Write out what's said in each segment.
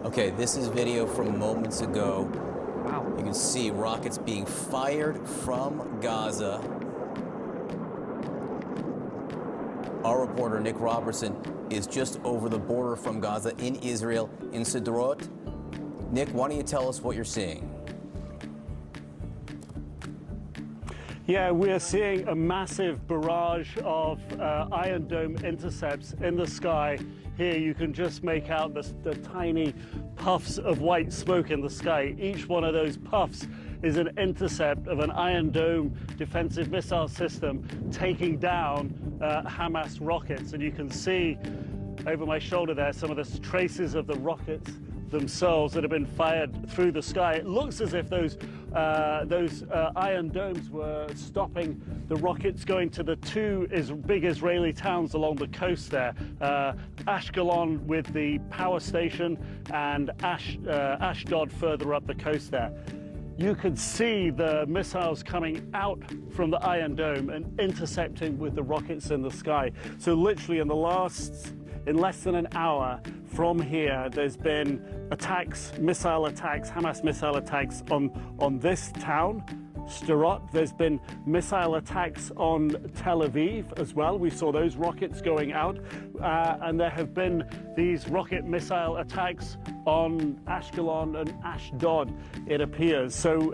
Okay, this is video from moments ago. Wow. You can see rockets being fired from Gaza. Our reporter, Nick Robertson, is just over the border from Gaza in Israel, in Sderot. Nick, why don't you tell us what you're seeing? Yeah, we're seeing a massive barrage of Iron Dome intercepts in the sky. Here you can just make out the tiny puffs of white smoke in the sky. Each one of those puffs is an intercept of an Iron Dome defensive missile system taking down Hamas rockets. And you can see over my shoulder there some of the traces of the rockets themselves that have been fired through the sky. It looks as if those Iron Domes were stopping the rockets going to the two big Israeli towns along the coast there. Ashkelon with the power station and Ashdod further up the coast there. You could see the missiles coming out from the Iron Dome and intercepting with the rockets in the sky. So literally in less than an hour from here, there's been missile attacks, Hamas missile attacks on this town, Sderot. There's been missile attacks on Tel Aviv as well. We saw those rockets going out. And there have been these rocket missile attacks on Ashkelon and Ashdod, it appears. So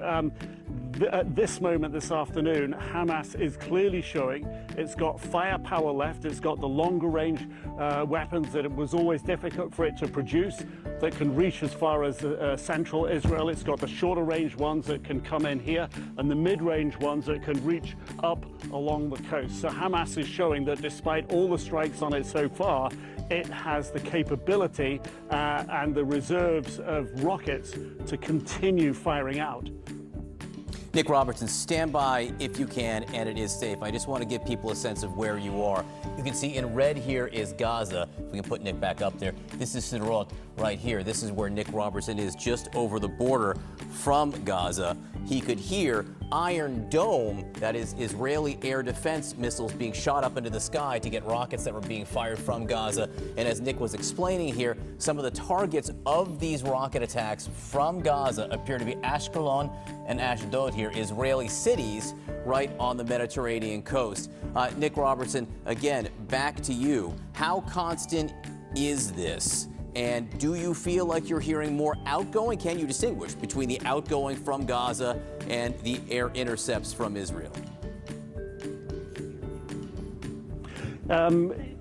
at this moment this afternoon, Hamas is clearly showing it's got firepower left. It's got the longer range weapons that it was always difficult for it to produce, that can reach as far as central Israel. It's got the shorter range ones that can come in here and the mid-range ones that can reach up along the coast. So Hamas is showing that despite all the strikes on it so far, it has the capability and the reserves of rockets to continue firing out. Nick Robertson, stand by if you can, and it is safe. I just want to give people a sense of where you are. You can see in red here is Gaza. If we can put Nick back up there. This is Sderot right here. This is where Nick Robertson is, just over the border from Gaza. He could hear Iron Dome, that is Israeli air defense missiles being shot up into the sky to get rockets that were being fired from Gaza. And as Nick was explaining here, some of the targets of these rocket attacks from Gaza appear to be Ashkelon and Ashdod here, Israeli cities right on the Mediterranean coast. Nick Robertson, again, back to you. How constant is this? And do you feel like you're hearing more outgoing? Can you distinguish between the outgoing from Gaza and the air intercepts from Israel?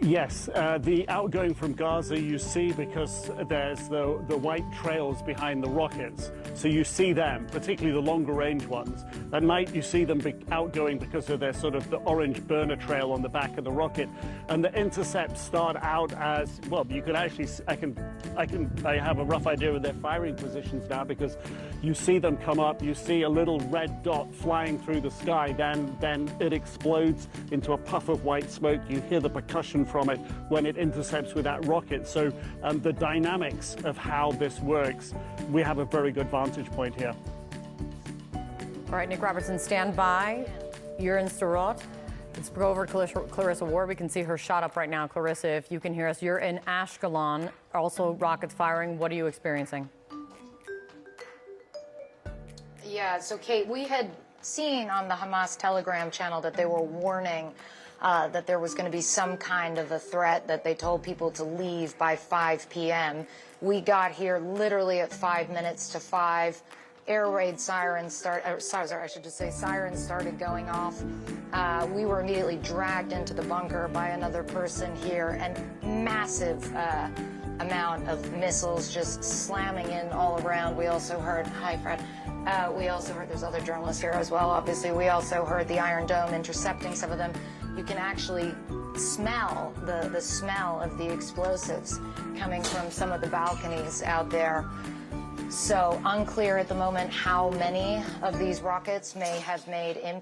Yes, the outgoing from Gaza you see because there's the white trails behind the rockets. So you see them, particularly the longer range ones. At night you see them outgoing because of their sort of the orange burner trail on the back of the rocket. And the intercepts start out as, well, you could actually, I have a rough idea of their firing positions now because you see them come up, you see a little red dot flying through the sky, then it explodes into a puff of white smoke. You hear the percussion from it when it intercepts with that rocket. So the dynamics of how this works, we have a very good vantage point here. All right, Nick Robertson, stand by. You're in Sderot. Let's go over to Clarissa Ward. We can see her shot up right now. Clarissa, if you can hear us, you're in Ashkelon. Also rockets firing. What are you experiencing? Yeah, so Kate, we had seen on the Hamas Telegram channel that they were warning that there was going to be some kind of a threat, that they told people to leave by 5 p.m. We got here literally at 5 minutes to 5. Air raid sirens sirens started going off. We were immediately dragged into the bunker by another person here, and massive amount of missiles just slamming in all around. We also heard, hi Fred, we also heard, there's other journalists here as well, obviously. We also heard the Iron Dome intercepting some of them. You can actually smell the smell of the explosives coming from some of the balconies out there. So unclear at the moment how many of these rockets may have made impact.